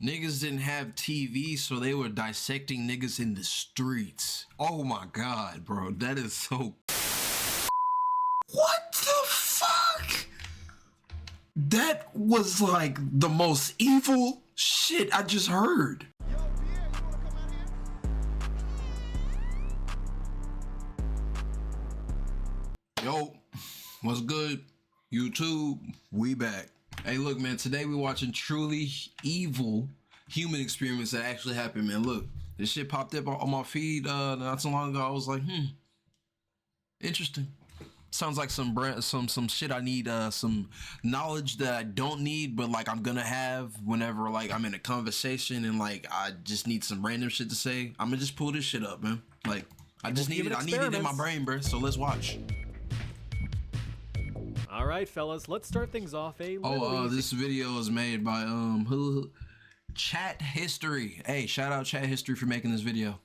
Niggas didn't have TV, so they were dissecting niggas in the streets. Oh my god, bro. That is so... What the fuck? That was like the most evil shit I just heard. Yo, what's good? YouTube, we back. Hey, look, man, today we watching truly evil human experiments that actually happened, man. Look, this shit popped up on my feed not so long ago. I was like, interesting. Sounds like some shit I need, some knowledge that I don't need, but like I'm gonna have whenever like I'm in a conversation and like I just need some random shit to say. I'm gonna just pull this shit up, man. Like I just need it. I need it in my brain, bro. So let's watch. All right, fellas, let's start things off. This video is made by Chat History. Hey, shout out Chat History for making this video.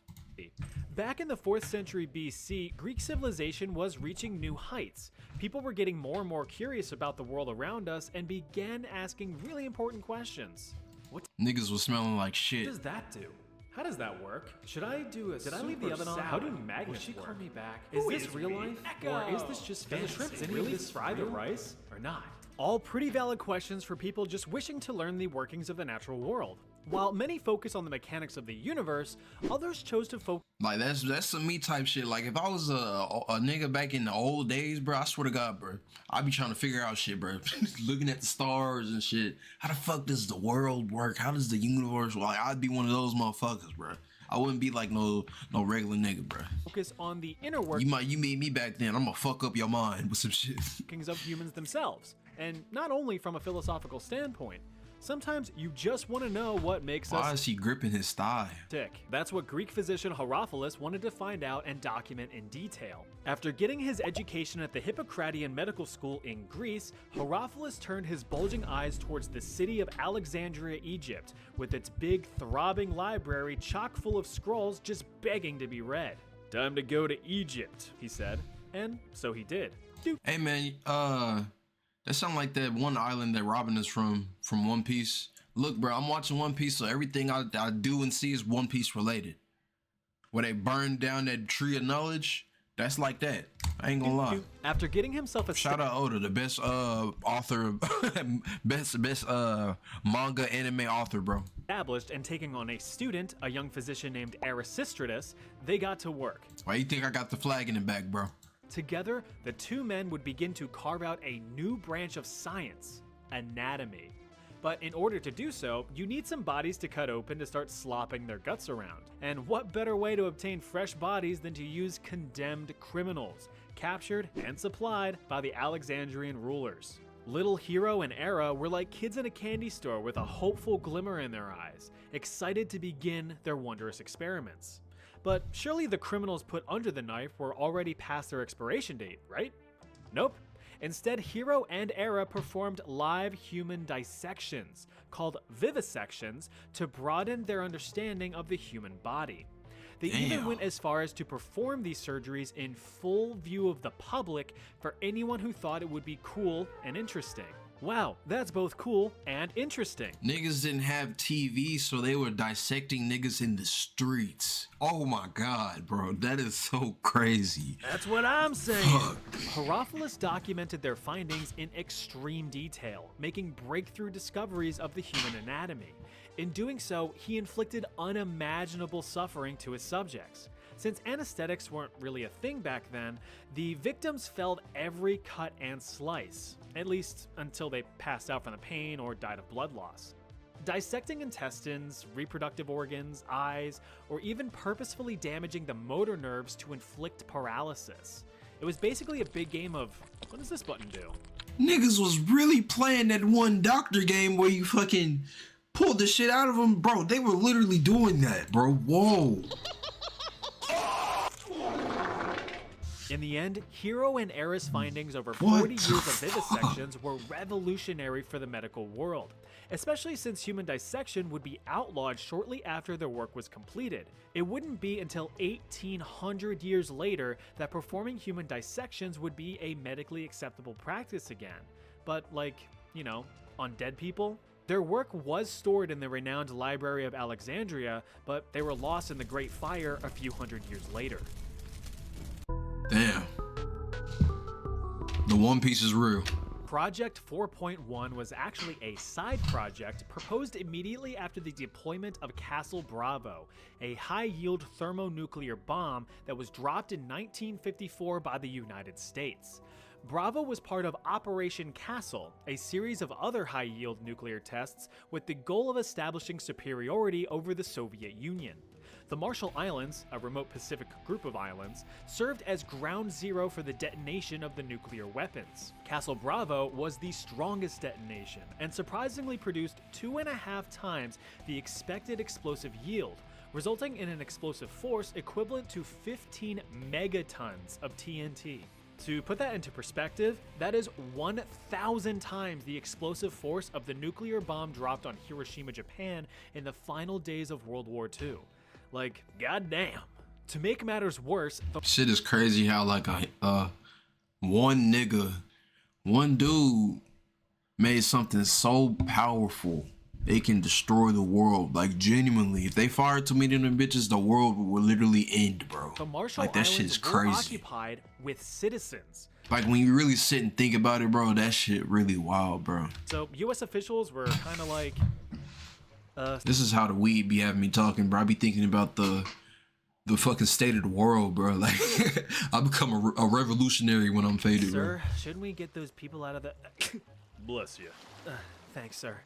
Back in the 4th century BC, Greek civilization was reaching new heights. People were getting more and more curious about the world around us and began asking really important questions. What niggas was smelling like shit. does that do? How does that work? Should I do a Did I leave the oven on? How do magnets work? Call me back? Is this real life? Or is this just fantasy? Shrimps really fry the rice? Or not? All pretty valid questions for people just wishing to learn the workings of the natural world. While many focus on the mechanics of the universe, others chose to focus. Like that's some me type shit. Like if I was a nigga back in the old days, bro, I swear to God, bro, I'd be trying to figure out shit, bro. Looking at the stars and shit. How the fuck does the world work? How does the universe work? Like, I'd be one of those motherfuckers, bro. I wouldn't be like no regular nigga, bro. Focus on the inner workings. You meet me back then, I'm gonna fuck up your mind with some shit. Of humans themselves, and not only from a philosophical standpoint. Sometimes you just want to know what makes us. Why is he gripping his thigh? Tick. That's what Greek physician Herophilus wanted to find out and document in detail. After getting his education at the Hippocratean medical school in Greece, Herophilus turned his bulging eyes towards the city of Alexandria, Egypt, with its big, throbbing library chock full of scrolls just begging to be read. Time to go to Egypt, he said. And so he did. Hey man, that sound like that one island that Robin is from One Piece. Look, bro, I'm watching One Piece, so everything I do and see is One Piece related. Where they burn down that tree of knowledge, that's like that. I ain't gonna lie. After getting himself a shout out Oda, the best author, best manga anime author, bro. Established and taking on a student, a young physician named Erasistratus, they got to work. Why you think I got the flag in the back, bro? Together, the two men would begin to carve out a new branch of science, anatomy. But in order to do so, you need some bodies to cut open to start slopping their guts around. And what better way to obtain fresh bodies than to use condemned criminals, captured and supplied by the Alexandrian rulers. Little Hero and Era were like kids in a candy store with a hopeful glimmer in their eyes, excited to begin their wondrous experiments. But surely the criminals put under the knife were already past their expiration date, right? Nope. Instead, Hero and Era performed live human dissections, called vivisections, to broaden their understanding of the human body. They even went as far as to perform these surgeries in full view of the public for anyone who thought it would be cool and interesting. Wow, that's both cool and interesting. Niggas didn't have TV, so they were dissecting niggas in the streets. Oh my god, bro, that is so crazy. That's what I'm saying. Herophilus documented their findings in extreme detail, making breakthrough discoveries of the human anatomy. In doing so, he inflicted unimaginable suffering to his subjects. Since anesthetics weren't really a thing back then, the victims felt every cut and slice, at least until they passed out from the pain or died of blood loss. Dissecting intestines, reproductive organs, eyes, or even purposefully damaging the motor nerves to inflict paralysis. It was basically a big game of, what does this button do? Niggas was really playing that one doctor game where you fucking pulled the shit out of them. Bro, they were literally doing that, bro. Whoa. In the end, Hero and Era's findings over 40 years of vivisections were revolutionary for the medical world, especially since human dissection would be outlawed shortly after their work was completed. It wouldn't be until 1800 years later that performing human dissections would be a medically acceptable practice again. But like, you know, on dead people? Their work was stored in the renowned Library of Alexandria, but they were lost in the Great Fire a few hundred years later. Damn. The One Piece is real. Project 4.1 was actually a side project proposed immediately after the deployment of Castle Bravo, a high-yield thermonuclear bomb that was dropped in 1954 by the United States. Bravo was part of Operation Castle, a series of other high-yield nuclear tests with the goal of establishing superiority over the Soviet Union. The Marshall Islands, a remote Pacific group of islands, served as ground zero for the detonation of the nuclear weapons. Castle Bravo was the strongest detonation and surprisingly produced 2.5 times the expected explosive yield, resulting in an explosive force equivalent to 15 megatons of TNT. To put that into perspective, that is 1,000 times the explosive force of the nuclear bomb dropped on Hiroshima, Japan in the final days of World War II. Like, goddamn. To make matters worse, Shit is crazy how like one dude made something so powerful it can destroy the world. Like genuinely, if they fired too many of them bitches, the world would literally end, bro. The Marshall like that shit Islands is were crazy. occupied with citizens. Like when you really sit and think about it, bro, that shit really wild, bro. So US officials were kind of like, This is how the weed be having me talking, bro. I be thinking about the fucking state of the world, bro. Like I become a revolutionary when I'm faded, sir, shouldn't we get those people out of the... Bless you. Thanks, sir.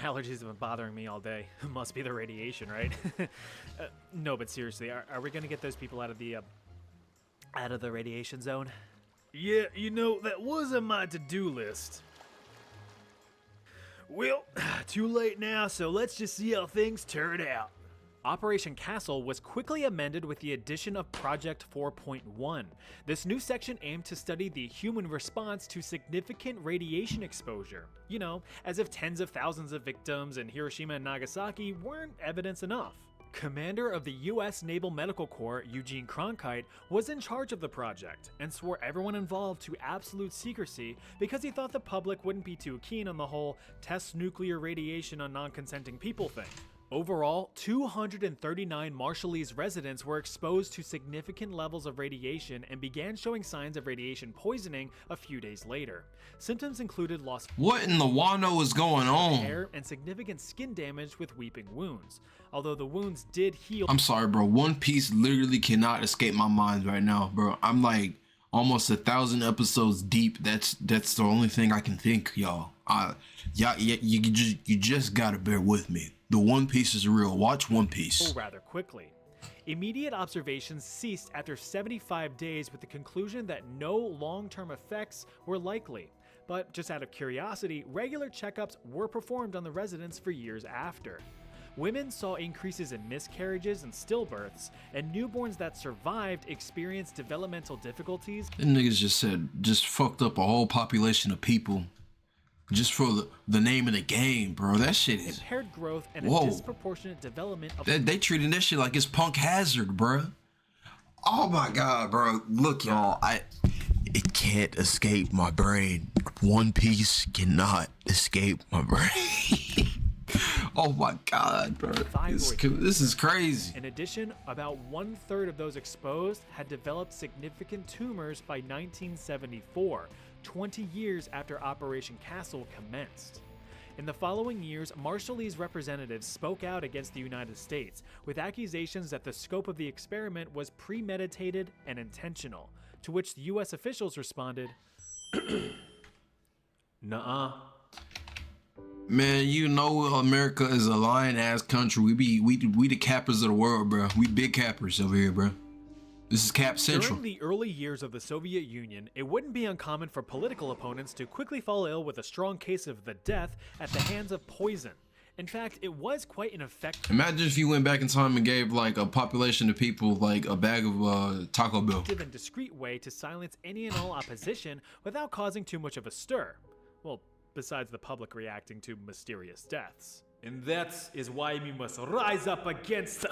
Allergies have been bothering me all day. Must be the radiation, right? No, but seriously, are we gonna get those people out of the radiation zone? Yeah, you know, that was on my to-do list. Well, too late now, so let's just see how things turn out. Operation Castle was quickly amended with the addition of Project 4.1. This new section aimed to study the human response to significant radiation exposure. You know, as if tens of thousands of victims in Hiroshima and Nagasaki weren't evidence enough. Commander of the U.S. Naval Medical Corps, Eugene Cronkite, was in charge of the project and swore everyone involved to absolute secrecy because he thought the public wouldn't be too keen on the whole test nuclear radiation on non-consenting people thing. Overall, 239 Marshallese residents were exposed to significant levels of radiation and began showing signs of radiation poisoning a few days later. Symptoms included loss What in the wano is going of on? hair and significant skin damage with weeping wounds. Although the wounds did heal. I'm sorry, bro. One Piece literally cannot escape my mind right now, bro. I'm like almost 1,000 episodes deep. That's the only thing I can think, y'all. You just gotta bear with me. The One Piece is real. Watch One Piece. Rather quickly. Immediate observations ceased after 75 days with the conclusion that no long-term effects were likely. But just out of curiosity, regular checkups were performed on the residents for years after. Women saw increases in miscarriages and stillbirths, and newborns that survived experienced developmental difficulties. Them niggas just fucked up a whole population of people just for the name of the game, bro. That shit is impaired growth and whoa. A disproportionate development of they treating that shit like it's Punk Hazard, bro. Oh my god, bro. Look, y'all, it can't escape my brain. One Piece cannot escape my brain. Oh my god, bro. This is crazy. In addition, about 1/3 of those exposed had developed significant tumors by 1974, 20 years after Operation Castle commenced. In the following years, Marshallese representatives spoke out against the United States with accusations that the scope of the experiment was premeditated and intentional, to which the US officials responded, nuh-uh. Man, you know America is a lying ass country. We the cappers of the world, bro. We big cappers over here, bro. This is Cap Central. During the early years of the Soviet Union, it wouldn't be uncommon for political opponents to quickly fall ill with a strong case of the death at the hands of poison. In fact, it was quite an effective. Imagine if you went back in time and gave like a population of people like a bag of Taco Bell. And discreet way to silence any and all opposition without causing too much of a stir. Well, besides the public reacting to mysterious deaths. And that is why we must rise up against...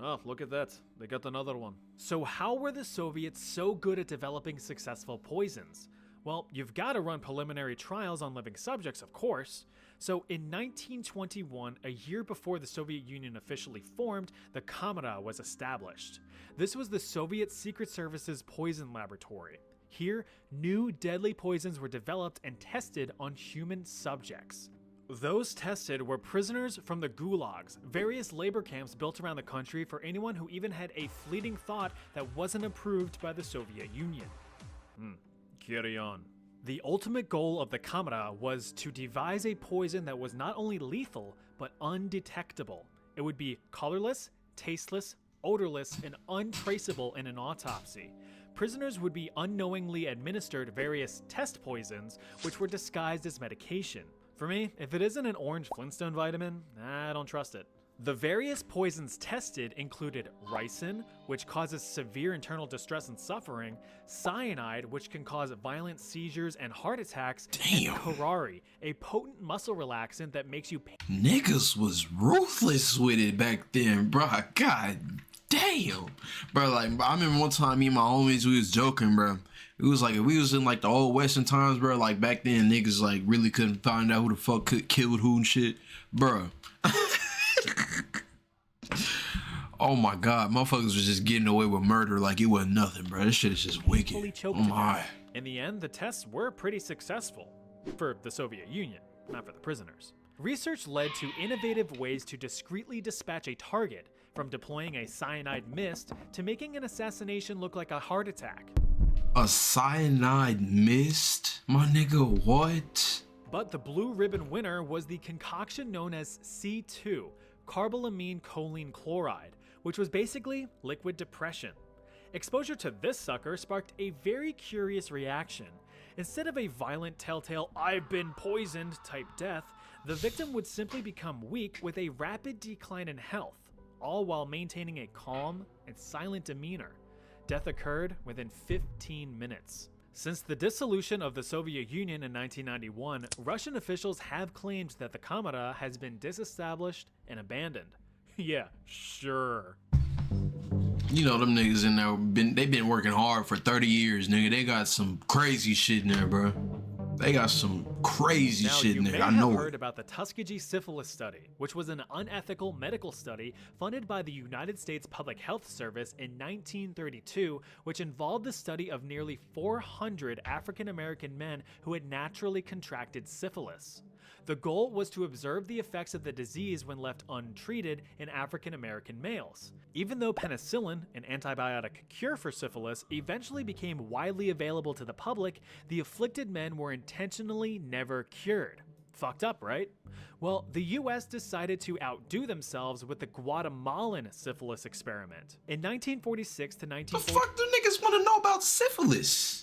Oh, look at that. They got another one. So how were the Soviets so good at developing successful poisons? Well, you've got to run preliminary trials on living subjects, of course. So in 1921, a year before the Soviet Union officially formed, the Kamera was established. This was the Soviet Secret Service's poison laboratory. Here, new deadly poisons were developed and tested on human subjects. Those tested were prisoners from the gulags, various labor camps built around the country for anyone who even had a fleeting thought that wasn't approved by the Soviet Union. Carry on. The ultimate goal of the Kamera was to devise a poison that was not only lethal, but undetectable. It would be colorless, tasteless, odorless, and untraceable in an autopsy. Prisoners would be unknowingly administered various test poisons, which were disguised as medication. For me, if it isn't an orange Flintstone vitamin, I don't trust it. The various poisons tested included ricin, which causes severe internal distress and suffering, cyanide, which can cause violent seizures and heart attacks, Damn. and curare, a potent muscle relaxant that makes you Niggas was ruthless with it back then, bro. God damn. Bro, like, I remember one time me and my homies, we was joking, bro. It was like, if we was in like the old Western times, bro, like back then niggas like really couldn't find out who the fuck killed who and shit. Bro. Oh my god, motherfuckers was just getting away with murder like it wasn't nothing, bro. This shit is just fully wicked. choked Oh to my. death. In the end, the tests were pretty successful. For the Soviet Union, not for the prisoners. Research led to innovative ways to discreetly dispatch a target, from deploying a cyanide mist to making an assassination look like a heart attack. A cyanide mist? My nigga, what? But the blue ribbon winner was the concoction known as C2, carbolamine choline chloride, which was basically liquid depression. Exposure to this sucker sparked a very curious reaction. Instead of a violent telltale "I've been poisoned" type death, the victim would simply become weak with a rapid decline in health, all while maintaining a calm and silent demeanor. Death occurred within 15 minutes. Since the dissolution of the Soviet Union in 1991, Russian officials have claimed that the Kamera has been disestablished and abandoned. Yeah, sure. You know them niggas in there they been working hard for 30 years, nigga. They got some crazy shit in there, bro. They got some crazy shit in there. I know You may have it. heard about the Tuskegee syphilis study, which was an unethical medical study funded by the United States Public Health Service in 1932, which involved the study of nearly 400 African American men who had naturally contracted syphilis. The goal was to observe the effects of the disease when left untreated in African American males. Even though penicillin, an antibiotic cure for syphilis, eventually became widely available to the public, the afflicted men were intentionally never cured. Fucked up, right? Well, the US decided to outdo themselves with the Guatemalan syphilis experiment. In 1946 to The 1948, fuck do niggas want to know about syphilis?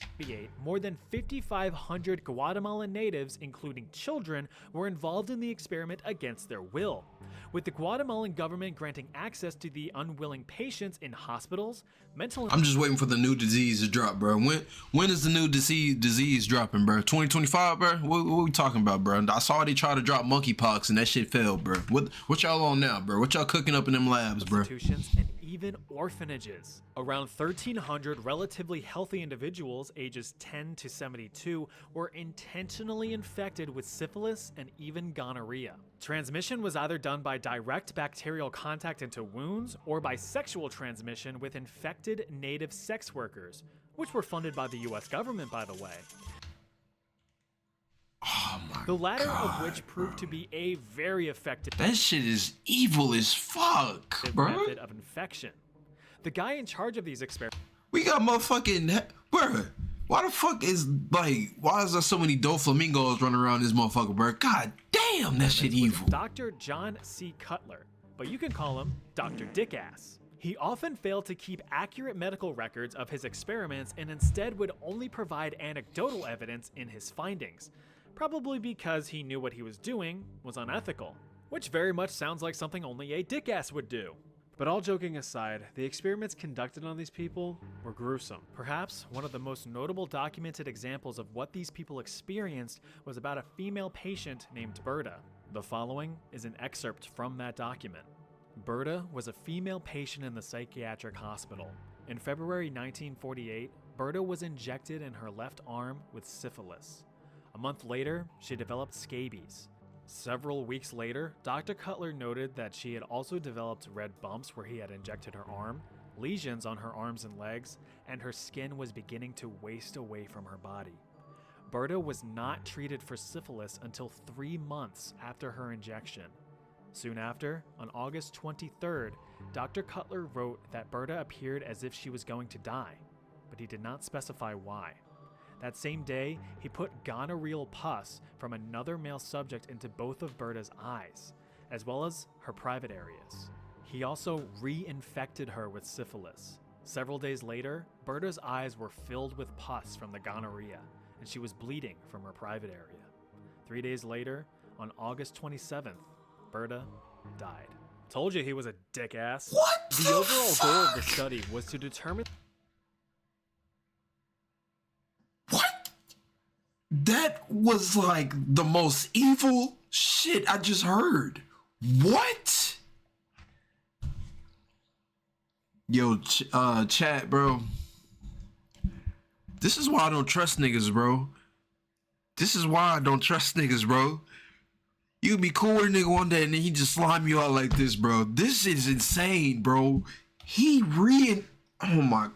more than 5,500 Guatemalan natives, including children, were involved in the experiment against their will, with the Guatemalan government granting access to the unwilling patients in hospitals, mental... I'm just waiting for the new disease to drop, bro. When is the new disease dropping, bro? 2025, bro? What we talking about, bro? I saw they try to drop monkeypox and that shit failed, bro. What y'all on now, bro? What y'all cooking up in them labs, bro? institutions and even orphanages. Around 1,300 relatively healthy individuals ages 10 to 72 were intentionally infected with syphilis and even gonorrhea. Transmission was either done by direct bacterial contact into wounds or by sexual transmission with infected native sex workers, which were funded by the US government, by the way. Oh my The latter God, of which proved to be a very effective that shit is evil as fuck, bro. method of infection. The guy in charge of these experiments We got motherfucking, bro. Why the fuck is why is there so many Doflamingos running around this motherfucker, bro? God damn, that shit evil. Dr. John C. Cutler, but you can call him Dr. Dickass. He often failed to keep accurate medical records of his experiments and instead would only provide anecdotal evidence in his findings, probably because he knew what he was doing was unethical, which very much sounds like something only a dickass would do. But all joking aside, the experiments conducted on these people were gruesome. Perhaps one of the most notable documented examples of what these people experienced was about a female patient named Berta. The following is an excerpt from that document. Berta was a female patient in the psychiatric hospital. In February 1948, Berta was injected in her left arm with syphilis. A month later, she developed scabies. Several weeks later, Dr. Cutler noted that she had also developed red bumps where he had injected her arm, lesions on her arms and legs, and her skin was beginning to waste away from her body. Berta was not treated for syphilis until 3 months after her injection. Soon after, on August 23rd, Dr. Cutler wrote that Berta appeared as if she was going to die, but he did not specify why. That same day, he put gonorrheal pus from another male subject into both of Berta's eyes, as well as her private areas. He also reinfected her with syphilis. Several days later, Berta's eyes were filled with pus from the gonorrhea, and she was bleeding from her private area. 3 days later, on August 27th, Berta died. Told you he was a dick ass. What The overall goal of the study was to determine... What? That was like the most evil shit I just heard. What? Yo, chat, bro. This is why I don't trust niggas, bro. This is why I don't trust niggas, bro. You be cool with a nigga one day and then he just slime you out like this, bro. This is insane, bro. Oh my.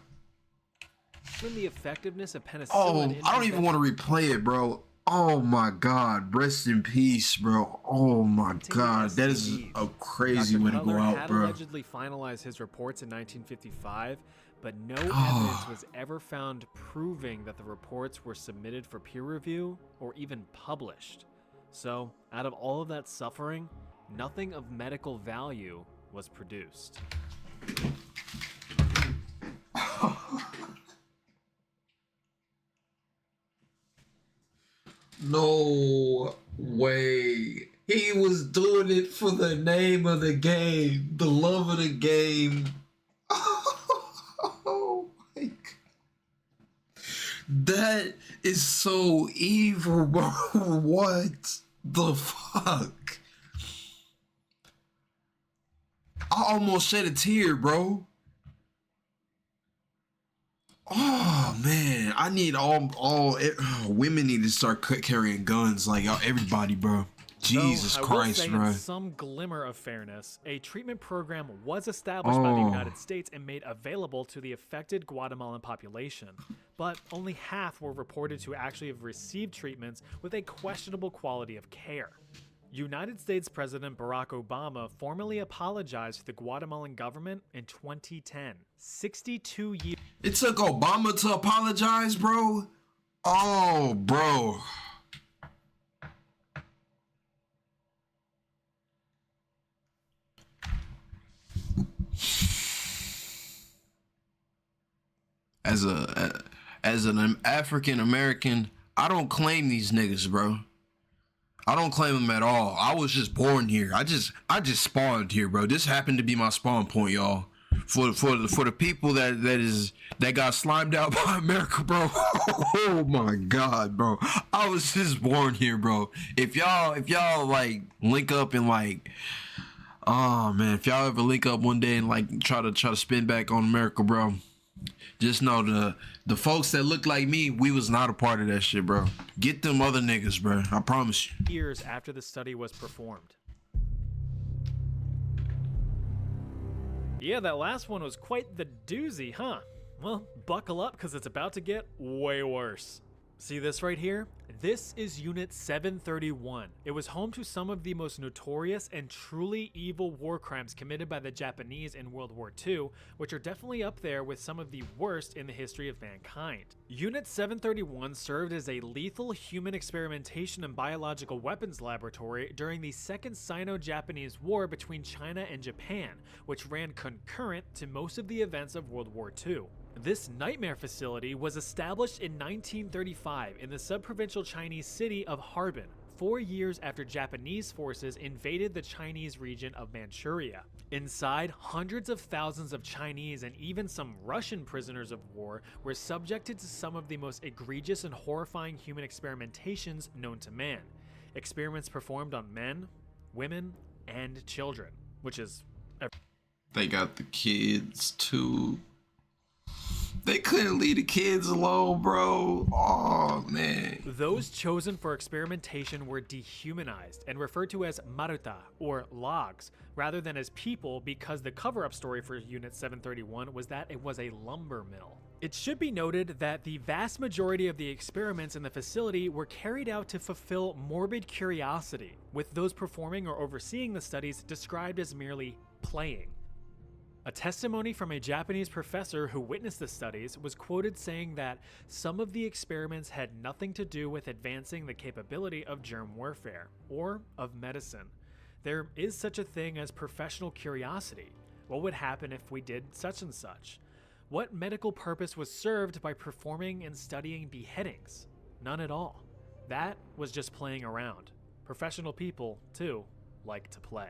the effectiveness of penicillin. Oh, I don't even want to replay it, bro. Oh my God. Rest in peace, bro. Oh my God. That is a crazy way to go out, bro. Allegedly finalized his reports in 1955, but no evidence was ever found proving that the reports were submitted for peer review or even published. So, out of all of that suffering, nothing of medical value was produced. No way. He was doing it for the name of the game, the love of the game. Oh my God. That is so evil, bro. What the fuck? I almost shed a tear, bro. Oh man, I need all women need to start carrying guns, like everybody, bro. Jesus Christ, bro. In some glimmer of fairness, a treatment program was established by the United States and made available to the affected Guatemalan population, but only half were reported to actually have received treatments with a questionable quality of care. United States President Barack Obama formally apologized to the Guatemalan government in 2010, 62 years. It took Obama to apologize, bro? Oh, bro. As an African American, I don't claim these niggas, bro. I don't claim them at all. I was just born here. I just spawned here, bro. This happened to be my spawn point, y'all. For the people that got slimed out by America, bro. Oh my God, bro. I was just born here, bro. If y'all like link up and like, oh man, if y'all ever link up one day and like try to spin back on America, bro, just know the folks that look like me, we was not a part of that shit, bro. Get them other niggas, bro. I promise you. Years after the study was performed. Yeah, that last one was quite the doozy, huh? Well, buckle up because it's about to get way worse. See this right here? This is Unit 731. It was home to some of the most notorious and truly evil war crimes committed by the Japanese in World War II, which are definitely up there with some of the worst in the history of mankind. Unit 731 served as a lethal human experimentation and biological weapons laboratory during the Second Sino-Japanese War between China and Japan, which ran concurrent to most of the events of World War II. This nightmare facility was established in 1935 in the sub-provincial Chinese city of Harbin, 4 years after Japanese forces invaded the Chinese region of Manchuria. Inside, hundreds of thousands of Chinese and even some Russian prisoners of war were subjected to some of the most egregious and horrifying human experimentations known to man. Experiments performed on men, women, and children, which is... They got the kids too. They couldn't leave the kids alone, bro. Oh, man. Those chosen for experimentation were dehumanized and referred to as maruta, or logs, rather than as people, because the cover-up story for Unit 731 was that it was a lumber mill. It should be noted that the vast majority of the experiments in the facility were carried out to fulfill morbid curiosity, with those performing or overseeing the studies described as merely playing. A testimony from a Japanese professor who witnessed the studies was quoted saying that some of the experiments had nothing to do with advancing the capability of germ warfare or of medicine. There is such a thing as professional curiosity. What would happen if we did such and such? What medical purpose was served by performing and studying beheadings? None at all. That was just playing around. Professional people, too, like to play.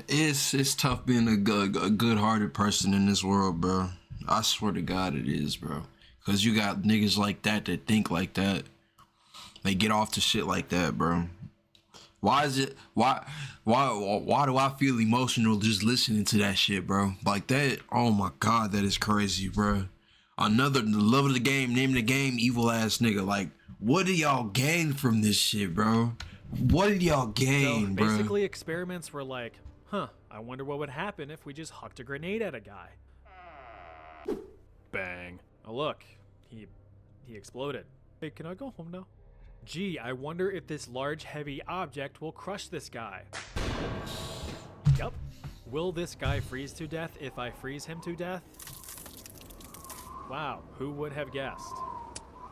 It's tough being a good-hearted person in this world, bro. I swear to God it is, bro. Cause you got niggas like that think like that. They get off to shit like that, bro. Why do I feel emotional just listening to that shit, bro? Like that, oh my God, that is crazy, bro. Another love of the game, name of the game, evil ass nigga. Like, what do y'all gain from this shit, bro? What did y'all gain, bro? Basically, experiments were like, I wonder what would happen if we just hucked a grenade at a guy. Bang. Oh look, he exploded. Hey, can I go home now? Gee, I wonder if this large heavy object will crush this guy. Yup. Will this guy freeze to death if I freeze him to death? Wow, who would have guessed?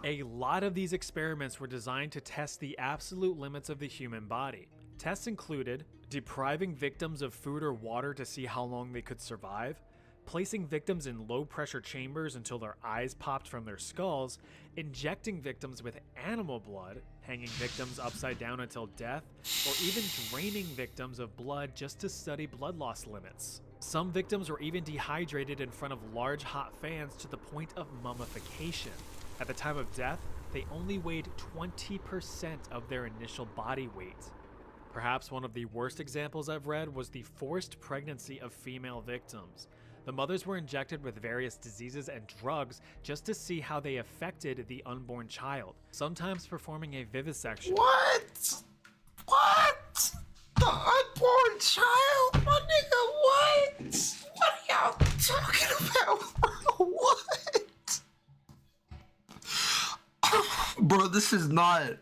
A lot of these experiments were designed to test the absolute limits of the human body. Tests included depriving victims of food or water to see how long they could survive, placing victims in low-pressure chambers until their eyes popped from their skulls, injecting victims with animal blood, hanging victims upside down until death, or even draining victims of blood just to study blood loss limits. Some victims were even dehydrated in front of large hot fans to the point of mummification. At the time of death, they only weighed 20% of their initial body weight. Perhaps one of the worst examples I've read was the forced pregnancy of female victims. The mothers were injected with various diseases and drugs just to see how they affected the unborn child, sometimes performing a vivisection. What? What? The unborn child? My nigga, what? What are y'all talking about, bro? What? Bro, this is not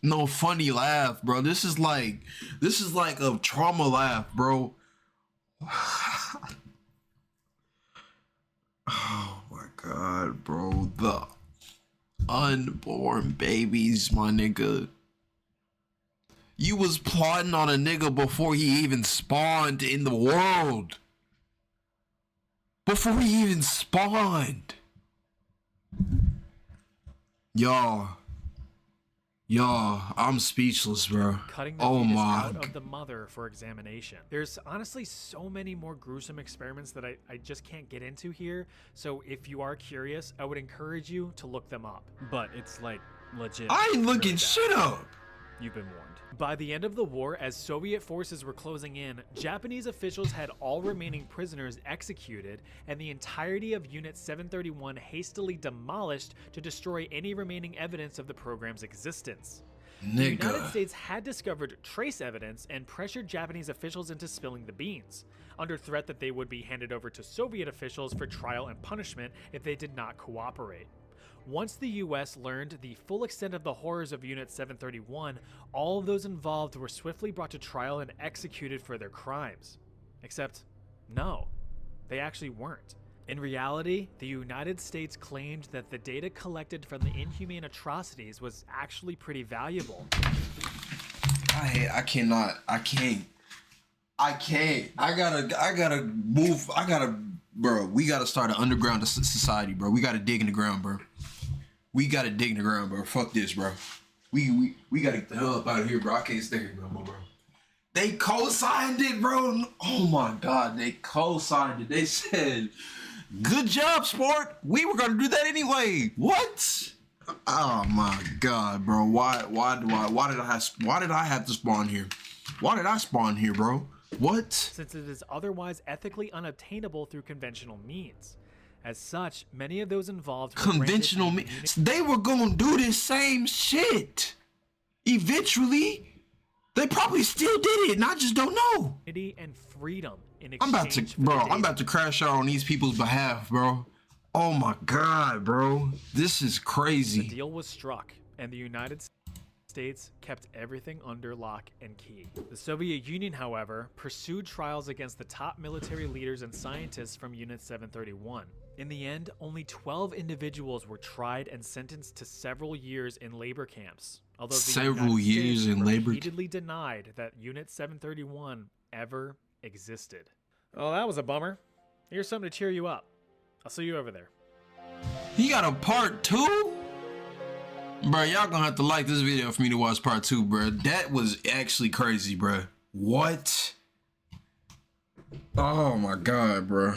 no funny laugh, bro. This is like a trauma laugh, bro. Oh my God, bro. The unborn babies, my nigga. You was plotting on a nigga before he even spawned in the world. Before he even spawned. Y'all, I'm speechless, bro. Cutting the fetus out of the mother for examination. There's honestly so many more gruesome experiments that I just can't get into here, so if you are curious, I would encourage you to look them up. But it's like legit. I ain't looking really shit up. You've been warned. By the end of the war, as Soviet forces were closing in, Japanese officials had all remaining prisoners executed and the entirety of Unit 731 hastily demolished to destroy any remaining evidence of the program's existence. The United States had discovered trace evidence and pressured Japanese officials into spilling the beans, under threat that they would be handed over to Soviet officials for trial and punishment if they did not cooperate. Once the US learned the full extent of the horrors of Unit 731, all of those involved were swiftly brought to trial and executed for their crimes. Except, no, they actually weren't. In reality, the United States claimed that the data collected from the inhumane atrocities was actually pretty valuable. I gotta, bro, we gotta start an underground society, bro. We gotta dig in the ground, bro. Fuck this, bro. We gotta get the hell up out of here, bro. I can't stay here no more, bro. They co-signed it, bro. Oh my God, they co-signed it. They said, "Good job, sport. We were gonna do that anyway." What? Oh my God, bro. Why did I have to spawn here? Why did I spawn here, bro? What? since it is otherwise ethically unobtainable through conventional means. As such, many of those involved were Conventional means. They were gonna do this same shit. Eventually. They probably still did it, and I just don't know. and freedom in I'm about exchange to, for bro. the I'm about to crash out on these people's behalf, bro. Oh my god, bro. This is The crazy. deal was struck, and the United States kept everything under lock and key. The Soviet Union, however, pursued trials against the top military leaders and scientists from Unit 731. In the end, only 12 individuals were tried and sentenced to several years in labor camps. Although the Several United years States in labor repeatedly denied that Unit 731 ever existed. Oh, that was a bummer. Here's something to cheer you up. I'll see you over there. He got a part 2? Bro, y'all gonna have to like this video for me to watch part 2, bro. That was actually crazy, bro. What? Oh my god, bro.